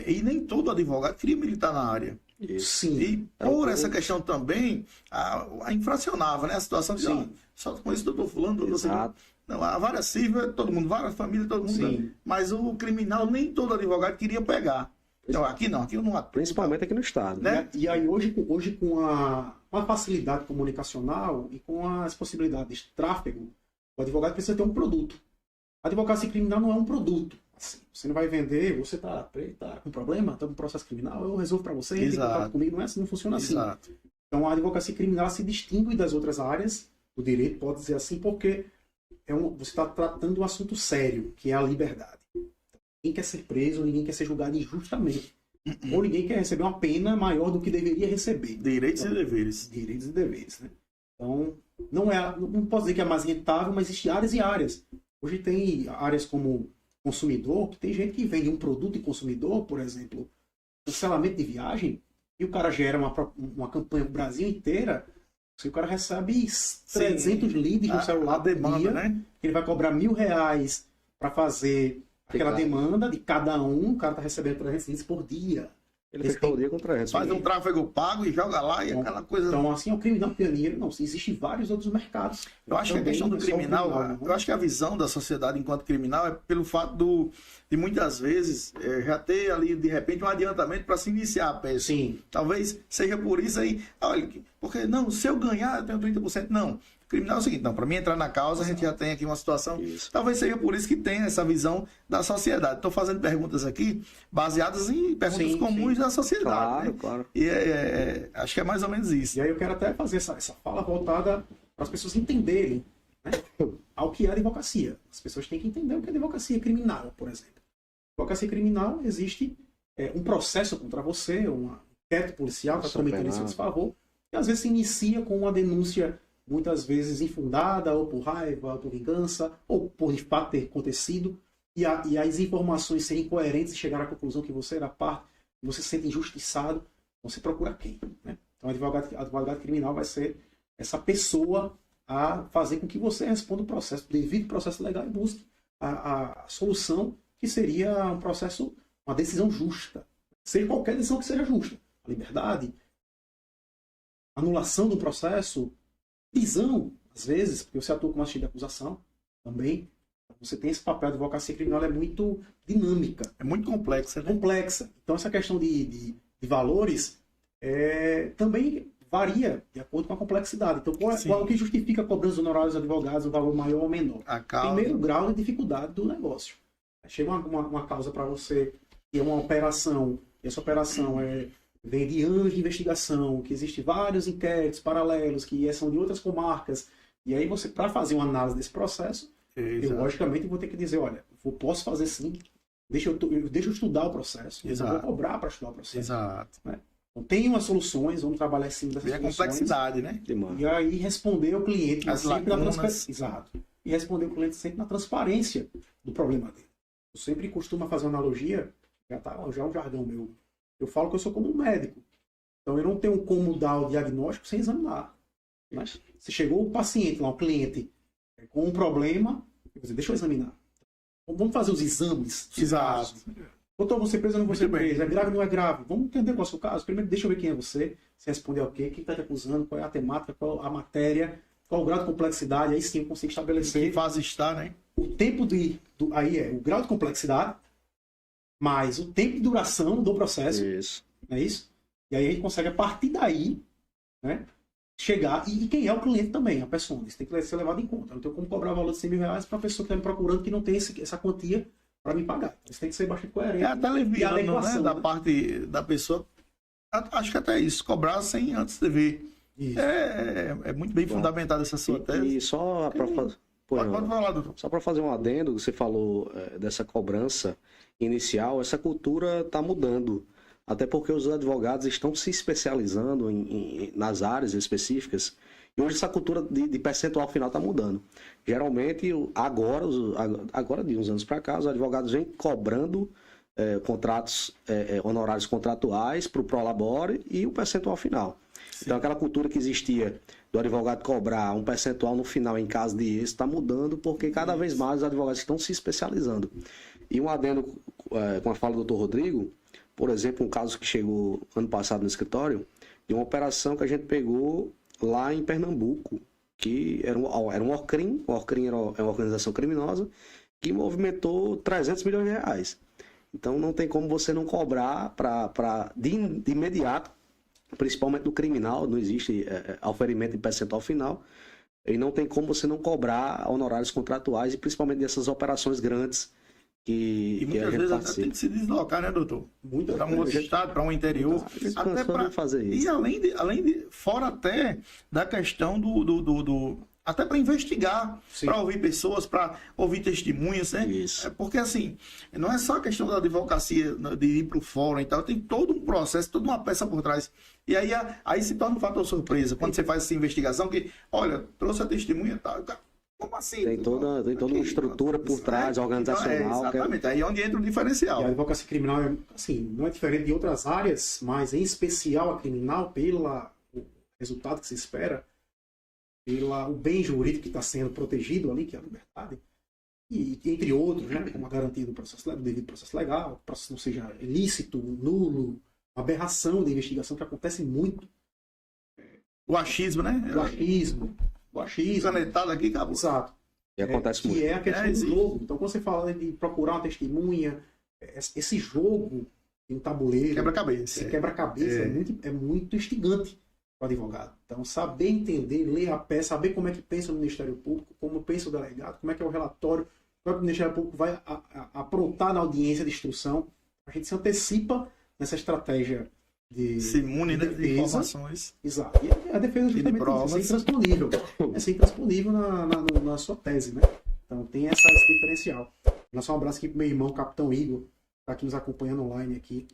E nem todo advogado queria militar na área. Sim. E por essa questão também, infracionava, né? A situação de, só conheço o doutor fulano, doutor fulano. Não, a vara civil, todo mundo, várias famílias, todo mundo. Sim. Mas o criminal, nem todo advogado queria pegar. Então, aqui não atua. Principalmente aqui no estado. Né? E aí, hoje com a facilidade comunicacional e com as possibilidades de tráfego, o advogado precisa ter um produto. A advocacia criminal não é um produto. Assim, você não vai vender, você tá com problema, está com processo criminal, eu resolvo para você, tem contato comigo, não é assim, não funciona assim. Exato. Então, a advocacia criminal se distingue das outras áreas do direito, pode dizer assim, porque você está tratando um assunto sério, que é a liberdade. Ninguém quer ser preso, ninguém quer ser julgado injustamente. Ou ninguém quer receber uma pena maior do que deveria receber. Direitos e deveres. Direitos e deveres, né? Então, não posso dizer que é mais rentável, mas existem áreas e áreas. Hoje tem áreas como consumidor, que tem gente que vende um produto e consumidor, por exemplo, cancelamento de viagem, e o cara gera uma campanha no Brasil inteira, se o cara recebe 300 leads no celular por dia, né? Ele vai cobrar R$1.000 para fazer aquela demanda de cada um, o cara está recebendo 300 leads por dia. Ele fechou o dia com 300. Faz um tráfego pago e joga lá e aquela coisa... Então, assim, o criminal pioneiro, não. Existem vários outros mercados. Eu acho que a questão do criminal, eu acho que a visão da sociedade enquanto criminal é pelo fato de muitas vezes já ter ali, de repente, um adiantamento para se iniciar a peça. Sim. Talvez seja por isso aí, olha, porque não, se eu ganhar, eu tenho 30%. Não. Criminal é o seguinte, não, para mim entrar na causa, a gente já tem aqui uma situação, talvez seja por isso que tem essa visão da sociedade. Estou fazendo perguntas aqui baseadas em perguntas comuns da sociedade. Claro. E acho que é mais ou menos isso. E aí eu quero até fazer essa fala voltada para as pessoas entenderem, né, ao que é advocacia. As pessoas têm que entender o que é advocacia criminal, por exemplo. Advocacia criminal existe um processo contra você, um inquérito policial que está tramitando em seu desfavor, e às vezes se inicia com uma denúncia muitas vezes infundada, ou por raiva, ou por vingança, ou por de fato ter acontecido, e as informações serem incoerentes e chegar à conclusão que você era parte, e você se sente injustiçado, você procura quem? Né? Então, o advogado criminal vai ser essa pessoa a fazer com que você responda o processo, devido processo legal, e busque a solução, que seria um processo, uma decisão justa. Seja qualquer decisão que seja justa. A liberdade, anulação do processo, prisão, às vezes, porque você atua com uma justiça de acusação também. Você tem esse papel, a advocacia criminal é muito dinâmica. É muito complexa, né? Complexa. Então, essa questão de valores também varia de acordo com a complexidade. Então, qual que justifica a cobrança honorários dos advogados um valor maior ou menor? Primeiro grau de dificuldade do negócio. Chega uma causa para você, que é uma operação, e essa operação vem de anos de investigação, que existem vários inquéritos paralelos, que são de outras comarcas, e aí você, para fazer uma análise desse processo, eu logicamente vou ter que dizer, olha, eu posso fazer sim, deixa eu estudar o processo, eu vou cobrar para estudar o processo. Exato. Né? Então tem umas soluções, vamos trabalhar em cima dessas soluções. E a complexidade, né? E aí responder ao cliente As sempre na lacunas. Exato. E responder ao cliente sempre na transparência do problema dele. Eu sempre costumo fazer uma analogia, já é um jargão meu. Eu falo que eu sou como um médico. Então eu não tenho como dar o diagnóstico sem examinar. Mas se chegou o paciente, lá, o cliente, com um problema, eu vou dizer, deixa eu examinar. Então, vamos fazer os exames. Exato. Doutor, você preso ou não você Muito bem. preso? É grave ou não é grave? Vamos entender qual é o seu caso. Primeiro, deixa eu ver quem é você. Você respondeu o quê? Quem está te acusando? Qual é a temática? Qual a matéria? Qual o grau de complexidade? Aí sim eu consigo estabelecer. Em que fase está, né? O tempo aí o grau de complexidade, mais o tempo de duração do processo. Isso. Não é isso? E aí a gente consegue, a partir daí, né, chegar. E quem é o cliente também, a pessoa. Isso tem que ser levado em conta. Não tem como cobrar o valor de R$100.000 para a pessoa que está me procurando que não tem essa quantia para me pagar. Isso tem que ser bastante coerente. Até aliviando, né, da parte da pessoa. Acho que até isso, cobrar sem antes de ver. Isso. É muito bem fundamentada essa sua tese. E só para fazer. Pode falar, doutor. Só para fazer um adendo, você falou dessa cobrança inicial, essa cultura está mudando. Até porque os advogados estão se especializando nas áreas específicas. E hoje essa cultura de percentual final está mudando. Geralmente, agora de uns anos para cá, os advogados vêm cobrando contratos, honorários contratuais para o Prolabore e o percentual final. Sim. Então aquela cultura que existia do advogado cobrar um percentual no final em caso de êxito está mudando, porque cada vez mais os advogados estão se especializando. E um adendo com a fala do Dr. Rodrigo, por exemplo, um caso que chegou ano passado no escritório, de uma operação que a gente pegou lá em Pernambuco, que era um Orcrim, o Orcrim é uma organização criminosa, que movimentou 300 milhões de reais. Então não tem como você não cobrar de imediato, principalmente no criminal, não existe oferimento em percentual final, e não tem como você não cobrar honorários contratuais, e principalmente dessas operações grandes E muitas vezes até tem que se deslocar, né, doutor? Para um outro estado, para um interior. Até para fazer isso. E além de, fora até da questão até para investigar, para ouvir pessoas, para ouvir testemunhas, né? Isso. Porque assim, não é só a questão da advocacia, de ir para o fórum e tal, tem todo um processo, toda uma peça por trás. E aí se torna um fator surpresa, quando você faz essa investigação, que, olha, trouxe a testemunha e tal, como assim? Tem toda uma estrutura por trás, organizacional. Exatamente, aí é onde entra o diferencial. E a advocacia criminal assim, não é diferente de outras áreas, mas em especial a criminal, pelo resultado que se espera, pelo bem jurídico que está sendo protegido ali, que é a liberdade, e entre outros, né, como a garantia do devido processo legal, que o processo não seja ilícito, nulo, uma aberração da investigação que acontece muito. O achismo, né? O achismo. Canetado aqui, acabou. Exato. E acontece muito. Que é a questão do jogo. Então, quando você fala de procurar uma testemunha, esse jogo em um tabuleiro, Quebra-cabeça. esse quebra-cabeça é muito instigante para o advogado. Então, saber entender, ler a peça, saber como é que pensa o Ministério Público, como pensa o delegado, como é que é o relatório, como é que o Ministério Público vai aprontar na audiência de instrução. A gente se antecipa nessa estratégia de se imune de informações. Exato. E a defesa justamente é intransponível. É ser intransponível na sua tese, né? Então tem esse diferencial. Nosso um abraço aqui pro meu irmão, Capitão Igor, que tá aqui nos acompanhando online aqui.